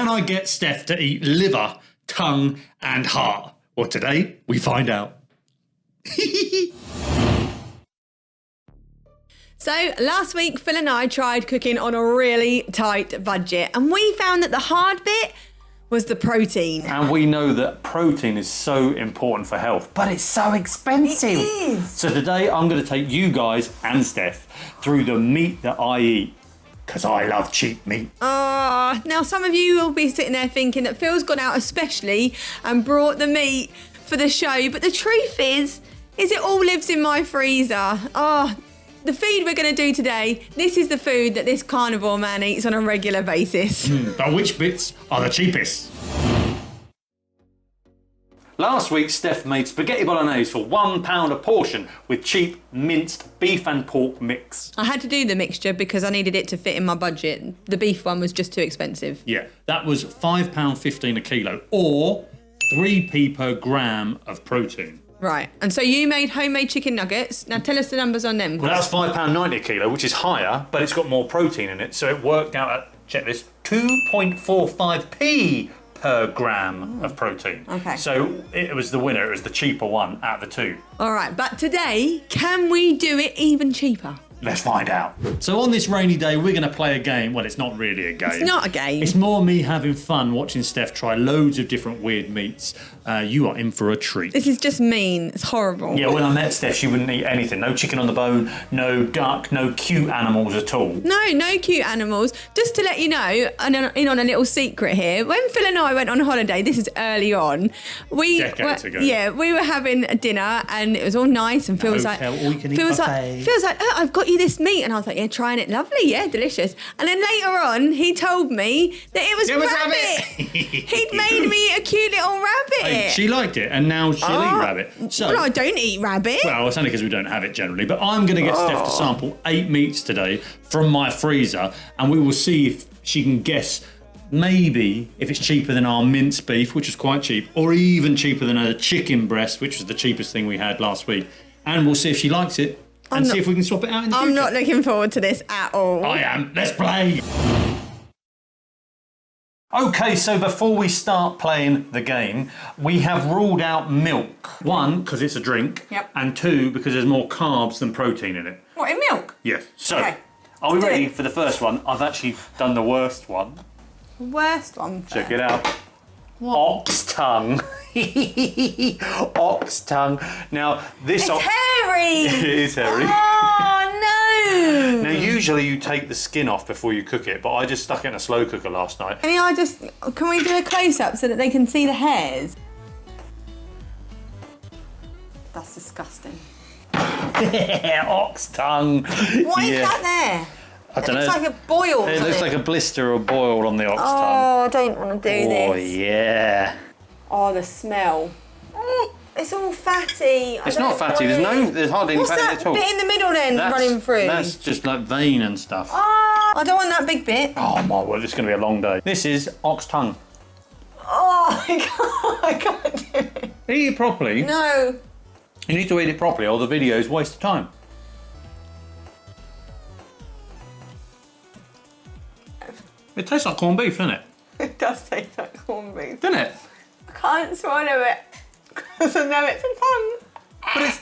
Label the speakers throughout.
Speaker 1: can I get Steph to eat liver, tongue and heart? Well, today we find out.
Speaker 2: So last week, Phil and I tried cooking on a really tight budget, and we found that the hard bit was the protein.
Speaker 1: And we know that protein is so important for health, but it's so expensive.
Speaker 2: It is.
Speaker 1: So today I'm going to take you guys and Steph through the meat that I eat, because I love cheap meat.
Speaker 2: Now some of you will be sitting there thinking that Phil's gone out especially and brought the meat for the show, but the truth is it all lives in my freezer. The food we're going to do today, this is the food that this carnivore man eats on a regular basis.
Speaker 1: But which bits are the cheapest? Last week, Steph made spaghetti bolognese for £1 a portion with cheap minced beef and pork mix.
Speaker 2: I had to do the mixture because I needed it to fit in my budget. The beef one was just too expensive.
Speaker 1: Yeah, that was £5.15 a kilo, or 3p per gram of protein.
Speaker 2: Right, and so you made homemade chicken nuggets. Now tell us the numbers on them.
Speaker 1: Well, that's £5.90 a kilo, which is higher, but it's got more protein in it, so it worked out at, check this, 2.45p per gram of protein.
Speaker 2: Okay.
Speaker 1: So it was the winner, it was the cheaper one out of the two.
Speaker 2: All right, but today, can we do it even cheaper?
Speaker 1: Let's find out. So on this rainy day, we're going to play a game. Well, it's not really a game.
Speaker 2: It's not a game.
Speaker 1: It's more me having fun watching Steph try loads of different weird meats. You are in for a treat.
Speaker 2: This is just mean. It's horrible.
Speaker 1: Yeah, when I met Steph, she wouldn't eat anything. No chicken on the bone, no duck, no cute animals at all.
Speaker 2: No cute animals. Just to let you know, and in on a little secret here, when Phil and I went on holiday, this is early on,
Speaker 1: Decades ago.
Speaker 2: Yeah, we were having a dinner and it was all nice, and Phil was like, Phil's like, oh, I've got you this meat, and I was like, yeah, trying it, lovely, yeah, delicious. And then later on, he told me that it was rabbit. He'd made me a cute little rabbit.
Speaker 1: Hey, she liked it, and now she'll eat rabbit. So,
Speaker 2: well, I don't eat rabbit.
Speaker 1: Well, it's only because we don't have it generally, but I'm going to get Steph to sample 8 meats today from my freezer, and we will see if she can guess maybe if it's cheaper than our minced beef, which is quite cheap, or even cheaper than a chicken breast, which was the cheapest thing we had last week. And we'll see if she likes it, and see if we can swap it out in the future.
Speaker 2: I'm not looking forward to this at all.
Speaker 1: I am. Let's play. Okay, so before we start playing the game, we have ruled out milk. 1, because it's a drink.
Speaker 2: Yep.
Speaker 1: And 2, because there's more carbs than protein in it.
Speaker 2: What, in milk?
Speaker 1: Yes. So,
Speaker 2: Okay.
Speaker 1: are we ready for the first one? I've actually done the worst one.
Speaker 2: Worst one.
Speaker 1: Check it out.
Speaker 2: What?
Speaker 1: Ox tongue. Ox tongue. Now, this...
Speaker 2: It's hairy!
Speaker 1: It is hairy.
Speaker 2: Oh, no!
Speaker 1: Now, usually you take the skin off before you cook it, but I just stuck it in a slow cooker last night.
Speaker 2: Can we do a close-up so that they can see the hairs? That's disgusting.
Speaker 1: Ox tongue.
Speaker 2: What is that there?
Speaker 1: I don't know.
Speaker 2: It looks like a boil.
Speaker 1: It looks like a blister or boil on the ox tongue.
Speaker 2: Oh, I don't want to do this.
Speaker 1: Oh, yeah.
Speaker 2: Oh, the smell. Oh, it's all fatty.
Speaker 1: It's not fatty. There's hardly any fatty at all.
Speaker 2: What's that bit in the middle then running through?
Speaker 1: That's just like vein and stuff.
Speaker 2: Oh, I don't want that big bit.
Speaker 1: Oh my word, it's going to be a long day. This is ox tongue.
Speaker 2: Oh, I can't do it.
Speaker 1: Eat it properly.
Speaker 2: No.
Speaker 1: You need to eat it properly or the video is a waste of time. It tastes like corned beef, doesn't it?
Speaker 2: It does taste like corned beef.
Speaker 1: Doesn't it?
Speaker 2: I can't swallow it because I know it's a tongue.
Speaker 1: But it's...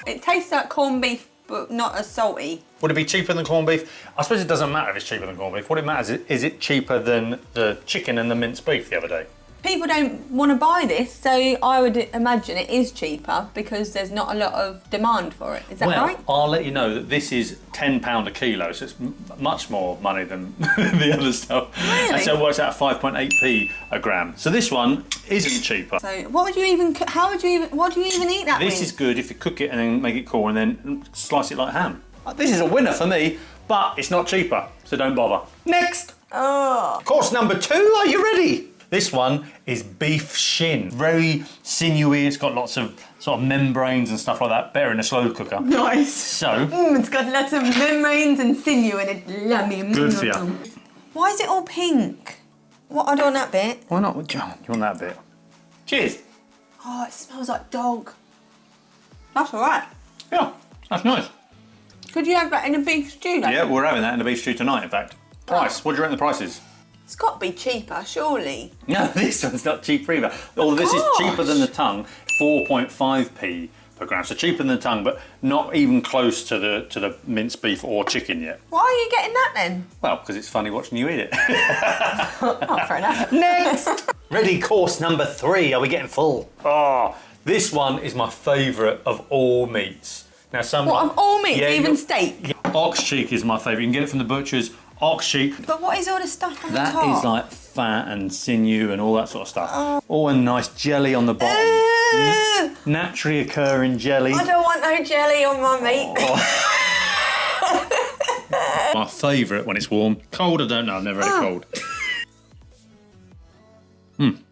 Speaker 2: It tastes like corned beef, but not as salty.
Speaker 1: Would it be cheaper than corned beef? I suppose it doesn't matter if it's cheaper than corned beef. What it matters is it cheaper than the chicken and the minced beef the other day?
Speaker 2: People don't want to buy this, so I would imagine it is cheaper because there's not a lot of demand for it. Is that right?
Speaker 1: I'll let you know that this is £10 a kilo, so it's much more money than the other stuff.
Speaker 2: Really?
Speaker 1: And so it works out 5.8p a gram. So this one isn't cheaper.
Speaker 2: So what would you even? What do you even eat that with?
Speaker 1: This is good if you cook it and then make it cool and then slice it like ham. This is a winner for me, but it's not cheaper, so don't bother. Next!
Speaker 2: Oh.
Speaker 1: Course number 2, are you ready? This one is beef shin. Very sinewy, it's got lots of sort of membranes and stuff like that. Better in a slow cooker.
Speaker 2: Nice.
Speaker 1: So.
Speaker 2: It's got lots of membranes and sinew in it. Yummy.
Speaker 1: Good for you.
Speaker 2: Why is it all pink? What, I don't want that bit.
Speaker 1: Why not? You want that bit? Cheers.
Speaker 2: Oh, it smells like dog. That's all right.
Speaker 1: Yeah, that's nice.
Speaker 2: Could you have that in a beef stew?
Speaker 1: Yeah, we're having that in a beef stew tonight, in fact. Price, what do you reckon the price is?
Speaker 2: It's got to be cheaper, surely.
Speaker 1: No, this one's not cheaper either. Although this is cheaper than the tongue, 4.5p per gram. So cheaper than the tongue, but not even close to the minced beef or chicken yet.
Speaker 2: Why are you getting that then?
Speaker 1: Well, because it's funny watching you eat it.
Speaker 2: Oh, fair enough.
Speaker 1: Next! Ready, course number 3. Are we getting full? Oh, this one is my favourite of all meats. Now,
Speaker 2: What, of all meats, even steak?
Speaker 1: Yeah, ox cheek is my favourite. You can get it from the butcher's. Ox cheek.
Speaker 2: But what is all the stuff on the top?
Speaker 1: That is like fat and sinew and all that sort of stuff. Oh, and nice jelly on the bottom. Naturally occurring jelly.
Speaker 2: I don't want no jelly on my meat.
Speaker 1: My favourite when it's warm. Cold, I don't know. I've never had it cold.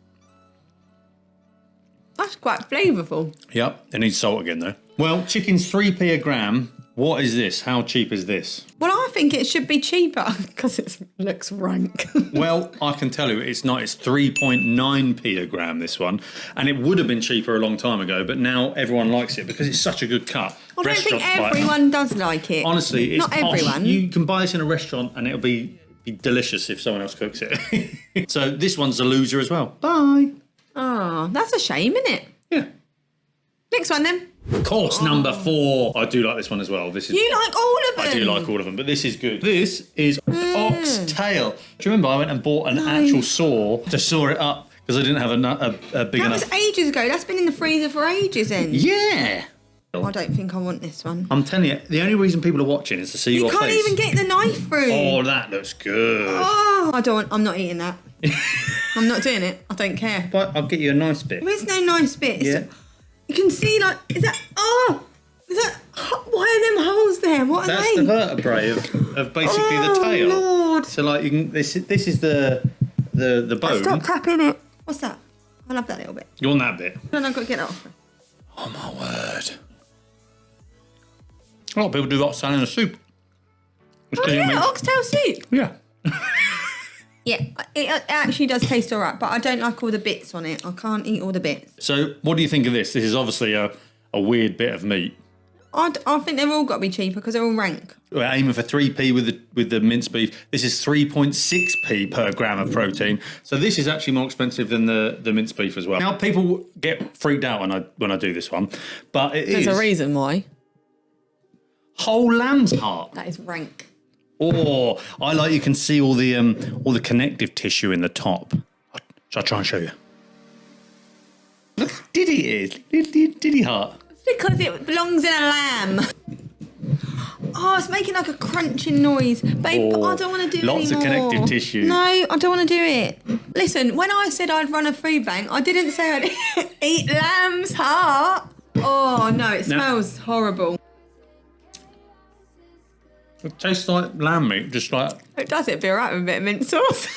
Speaker 2: That's quite flavourful.
Speaker 1: Yep, it needs salt again though. Well, chicken's 3p a gram. What is this? How cheap is this?
Speaker 2: Well, I think it should be cheaper because it looks rank.
Speaker 1: Well, I can tell you it's not. It's 3.9p a gram, this one. And it would have been cheaper a long time ago, but now everyone likes it because it's such a good cut.
Speaker 2: I don't think everyone does like it.
Speaker 1: Honestly, it's
Speaker 2: not everyone.
Speaker 1: You can buy this in a restaurant and it'll be delicious if someone else cooks it. So this one's a loser as well. Bye.
Speaker 2: Oh, that's a shame, isn't it?
Speaker 1: Yeah.
Speaker 2: Next one then.
Speaker 1: Course number 4. I do like this one as well. This is.
Speaker 2: You like all of them?
Speaker 1: I do like all of them, but this is good. This is oxtail. Do you remember I went and bought an actual saw to saw it up because I didn't have a big enough.
Speaker 2: That was ages ago. That's been in the freezer for ages then.
Speaker 1: Yeah.
Speaker 2: I don't think I want this one.
Speaker 1: I'm telling you, the only reason people are watching is to see your face.
Speaker 2: You can't even get the knife through.
Speaker 1: Oh, that looks good.
Speaker 2: Oh, I'm not eating that. I'm not doing it. I don't care.
Speaker 1: But I'll get you a nice bit.
Speaker 2: There's no nice bits.
Speaker 1: Yeah.
Speaker 2: You can see, like, is that why are them holes there? What are
Speaker 1: That's
Speaker 2: they?
Speaker 1: the vertebrae of basically the tail.
Speaker 2: Lord.
Speaker 1: So like you can this is the bone.
Speaker 2: Stop tapping it. What's that? I love that little bit.
Speaker 1: You want that bit?
Speaker 2: Then I've got to get that off.
Speaker 1: Oh my word. A lot of people do oxtail in a soup.
Speaker 2: Oh yeah, oxtail soup.
Speaker 1: Yeah.
Speaker 2: Yeah, it actually does taste all right, but I don't like all the bits on it. I can't eat all the bits.
Speaker 1: So what do you think of this? This is obviously a weird bit of meat.
Speaker 2: I think they've all got to be cheaper because they're all rank.
Speaker 1: We're aiming for 3p with the minced beef. This is 3.6p per gram of protein. So this is actually more expensive than the minced beef as well. Now people get freaked out when I do this one, but
Speaker 2: There's a reason why.
Speaker 1: Whole lamb's heart.
Speaker 2: That is rank.
Speaker 1: Oh, I like you can see all the connective tissue in the top. Shall I try and show you? Look how diddy it is. Diddy heart.
Speaker 2: It's because it belongs in a lamb. Oh, it's making like a crunching noise. Babe, I don't want to do it
Speaker 1: Lots of
Speaker 2: anymore.
Speaker 1: connective tissue.
Speaker 2: No, I don't want to do it. Listen, when I said I'd run a food bank, I didn't say I'd eat lamb's heart. Oh, no, it smells horrible.
Speaker 1: It tastes like lamb meat, just like...
Speaker 2: It does, it'd be all right with a bit of mint sauce.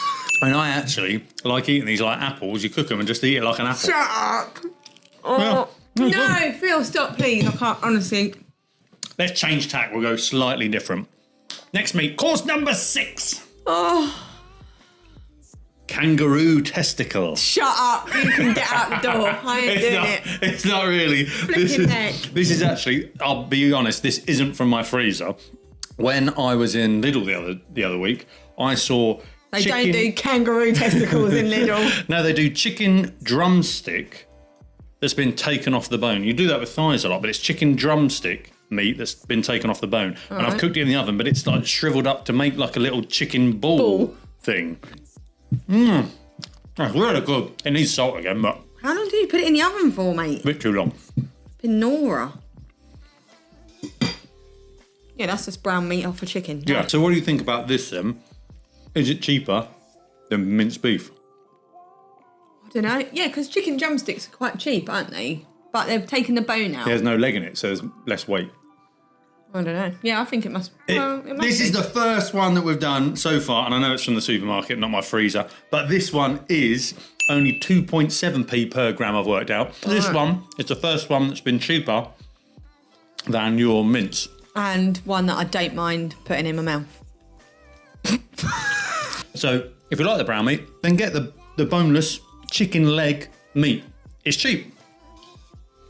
Speaker 1: And I actually like eating these like apples. You cook them and just eat it like an apple.
Speaker 2: Shut up. Oh.
Speaker 1: Yeah.
Speaker 2: No, Phil, stop, please. I can't, honestly.
Speaker 1: Let's change tack. We'll go slightly different. Next meat, course number 6.
Speaker 2: Oh,
Speaker 1: Kangaroo testicles.
Speaker 2: shut up. You can get out the door. I ain't doing it.
Speaker 1: It's not really. This is actually, I'll be honest, this isn't from my freezer. When I was in Lidl the other week, I saw
Speaker 2: They don't do kangaroo testicles in Lidl.
Speaker 1: No, they do chicken drumstick that's been taken off the bone. You do that with thighs a lot, but it's chicken drumstick meat that's been taken off the bone. And I've cooked it in the oven, but it's like shriveled up to make like a little chicken ball thing. That's really good. It needs salt again, but...
Speaker 2: How long do you put it in the oven for, mate?
Speaker 1: a bit too long.
Speaker 2: Pinora. Yeah, that's just brown meat off a chicken.
Speaker 1: Yeah, so what do you think about this then? Is it cheaper than minced beef?
Speaker 2: I don't know. Yeah, because chicken drumsticks are quite cheap, aren't they? But they've taken the bone out.
Speaker 1: There's no leg in it, so there's less weight.
Speaker 2: I don't know. Yeah, I think it must. It must
Speaker 1: This
Speaker 2: be.
Speaker 1: is the first one that we've done so far, and I know it's from the supermarket, not my freezer, but this one is only 2.7p per gram I've worked out. This one is the first one that's been cheaper than your mince.
Speaker 2: And one that I don't mind putting in my mouth.
Speaker 1: So if you like the brown meat, then get the boneless chicken leg meat. It's cheap.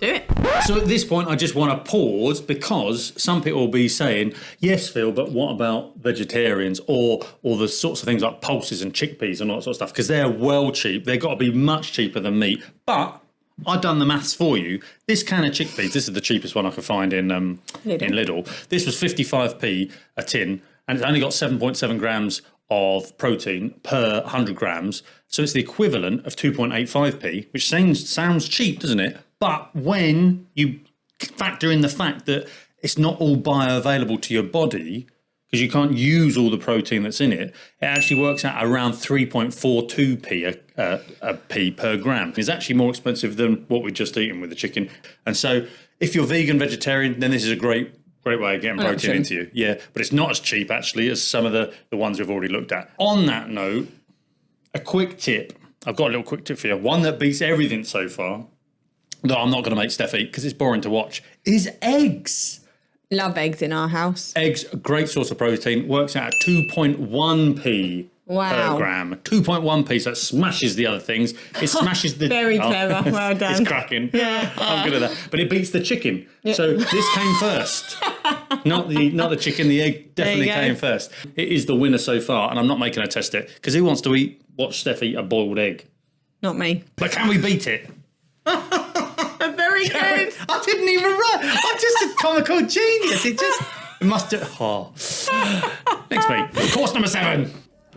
Speaker 2: Do it.
Speaker 1: So at this point, I just want to pause because some people will be saying, yes, Phil, but what about vegetarians or the sorts of things like pulses and chickpeas and all that sort of stuff? Because they're well cheap. They've got to be much cheaper than meat. But I've done the maths for you. This can of chickpeas, this is the cheapest one I could find in Lidl. This was 55p a tin, and it's only got 7.7 grams of protein per 100 grams. So it's the equivalent of 2.85p, which sounds cheap, doesn't it? But when you factor in the fact that it's not all bioavailable to your body, because you can't use all the protein that's in it, it actually works out around 3.42p a p per gram. It's actually more expensive than what we've just eaten with the chicken. And so if you're vegan, vegetarian, then this is a great way of getting protein into you. Yeah, but it's not as cheap, actually, as some of the ones we've already looked at. On that note, a quick tip. I've got a little quick tip for you. One that beats everything so far, that I'm not going to make Steph eat because it's boring to watch, is eggs.
Speaker 2: Love eggs in our house.
Speaker 1: Eggs, a great source of protein, works out at 2.1p per gram. 2.1p, so it smashes the other things. It smashes the...
Speaker 2: Very clever, well done.
Speaker 1: It's cracking. Yeah. I'm good at that. But it beats the chicken. Yeah. So this came first. Not the chicken, the egg definitely came first. It is the winner so far, and I'm not making her test it, because who wants to watch Steph eat a boiled egg?
Speaker 2: Not me.
Speaker 1: But can we beat it?
Speaker 2: Very good.
Speaker 1: I didn't even run. I'm just a comical genius. It must do. Oh. Next week, course number 7.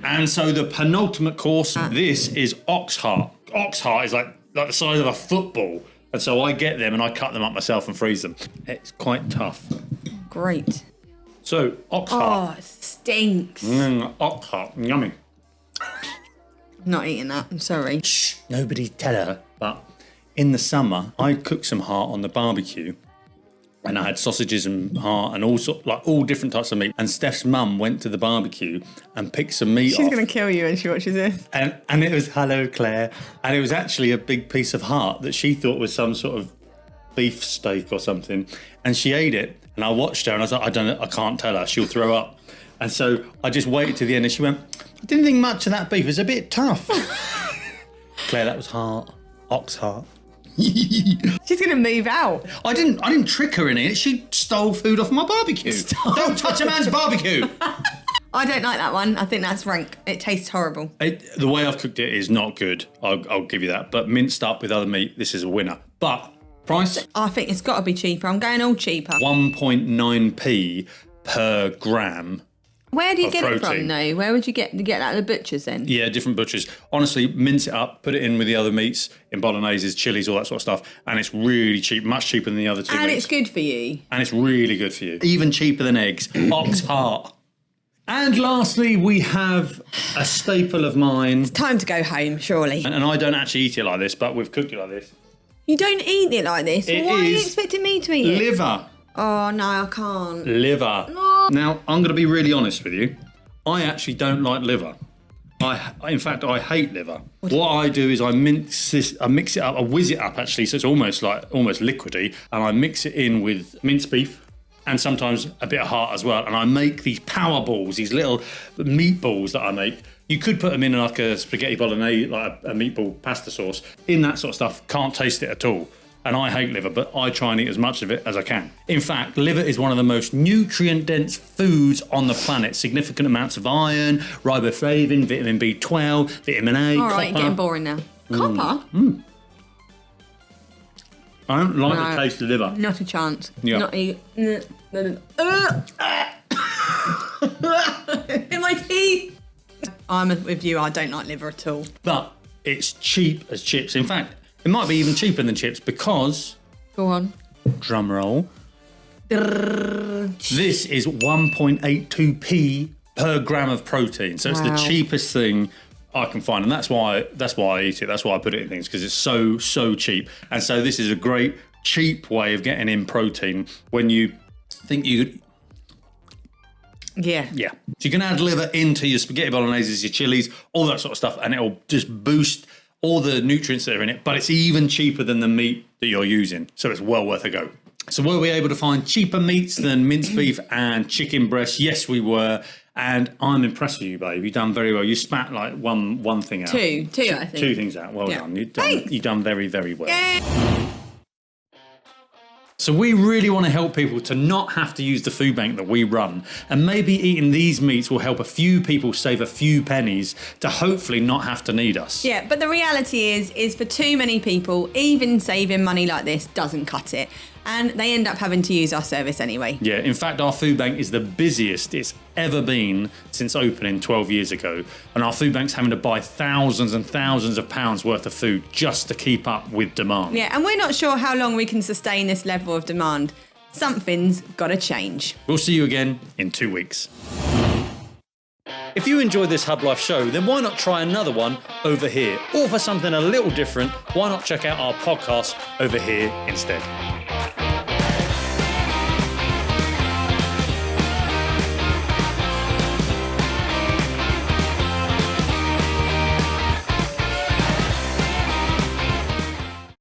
Speaker 1: And so the penultimate course, this is ox heart. Ox heart is like the size of a football. And so I get them and I cut them up myself and freeze them. It's quite tough.
Speaker 2: Great.
Speaker 1: So, ox heart.
Speaker 2: Oh, it stinks.
Speaker 1: Ox heart, yummy.
Speaker 2: I'm not eating that, I'm sorry.
Speaker 1: Shh, nobody tell her. But in the summer, I cooked some heart on the barbecue. And I had sausages and heart and all different types of meat. And Steph's mum went to the barbecue and picked some meat off.
Speaker 2: She's going to kill you when she watches this.
Speaker 1: And it was, hello, Claire. And it was actually a big piece of heart that she thought was some sort of beef steak or something. And she ate it. And I watched her and I was like, I can't tell her. She'll throw up. And so I just waited to the end and she went, I didn't think much of that beef. It was a bit tough. Claire, that was heart. Ox heart.
Speaker 2: She's going to move out.
Speaker 1: I didn't trick her in it. She stole food off my barbecue. Don't touch a man's barbecue.
Speaker 2: I don't like that one. I think that's rank. It tastes horrible.
Speaker 1: The way I've cooked it is not good. I'll give you that. But minced up with other meat, this is a winner. But price?
Speaker 2: I think it's got to be cheaper. I'm going all cheaper.
Speaker 1: 1.9p per gram.
Speaker 2: Where do you get it from, though? Where would you get that at the butchers then?
Speaker 1: Yeah, different butchers. Honestly, mince it up, put it in with the other meats, in bologneses, chilies, all that sort of stuff, and it's really cheap, much cheaper than the other two meats.
Speaker 2: And it's good for you.
Speaker 1: And it's really good for you. Even cheaper than eggs. Ox heart. And lastly, we have a staple of mine.
Speaker 2: It's time to go home, surely.
Speaker 1: And I don't actually eat it like this, but we've cooked it like this.
Speaker 2: You don't eat it like this? Why are you expecting me to eat it?
Speaker 1: Liver.
Speaker 2: Oh, no, I can't.
Speaker 1: Liver.
Speaker 2: No.
Speaker 1: Now, I'm going to be really honest with you. I actually don't like liver. In fact, I hate liver. What I do is I mix it up, I whiz it up actually, so it's almost liquidy, and I mix it in with minced beef and sometimes a bit of heart as well. And I make these power balls, these little meatballs that I make. You could put them in like a spaghetti bolognese, like a meatball pasta sauce. In that sort of stuff, can't taste it at all. And I hate liver, but I try and eat as much of it as I can. In fact, liver is one of the most nutrient-dense foods on the planet. Significant amounts of iron, riboflavin, vitamin B12, vitamin A,
Speaker 2: copper. All right, getting boring now. Copper?
Speaker 1: I don't like the taste of liver.
Speaker 2: Not a chance.
Speaker 1: Yeah.
Speaker 2: Not even. In my teeth. I'm with you. I don't like liver at all.
Speaker 1: But it's cheap as chips. In fact, it might be even cheaper than chips because...
Speaker 2: Go on.
Speaker 1: Drum roll. This is 1.82p per gram of protein. So it's the cheapest thing I can find. And that's why I eat it. That's why I put it in things, because it's so cheap. And so this is a great, cheap way of getting in protein when you think you...
Speaker 2: Yeah.
Speaker 1: So you can add liver into your spaghetti bolognese, your chilies, all that sort of stuff, and it'll just boost all the nutrients that are in it, but it's even cheaper than the meat that you're using. So it's well worth a go. So were we able to find cheaper meats than minced beef and chicken breast? Yes, we were. And I'm impressed with you, babe. You've done very well. You spat like one thing out.
Speaker 2: Two, I think.
Speaker 1: Two things out. Well done. You've done very, very well.
Speaker 2: Yeah.
Speaker 1: So we really want to help people to not have to use the food bank that we run. And maybe eating these meats will help a few people save a few pennies to hopefully not have to need us.
Speaker 2: Yeah, but the reality is for too many people, even saving money like this doesn't cut it. And they end up having to use our service anyway.
Speaker 1: Yeah, in fact, our food bank is the busiest it's ever been since opening 12 years ago. And our food bank's having to buy thousands and thousands of pounds worth of food just to keep up with demand.
Speaker 2: Yeah, and we're not sure how long we can sustain this level of demand. Something's got to change.
Speaker 1: We'll see you again in 2 weeks. If you enjoyed this HubLife show, then why not try another one over here? Or for something a little different, why not check out our podcast over here instead?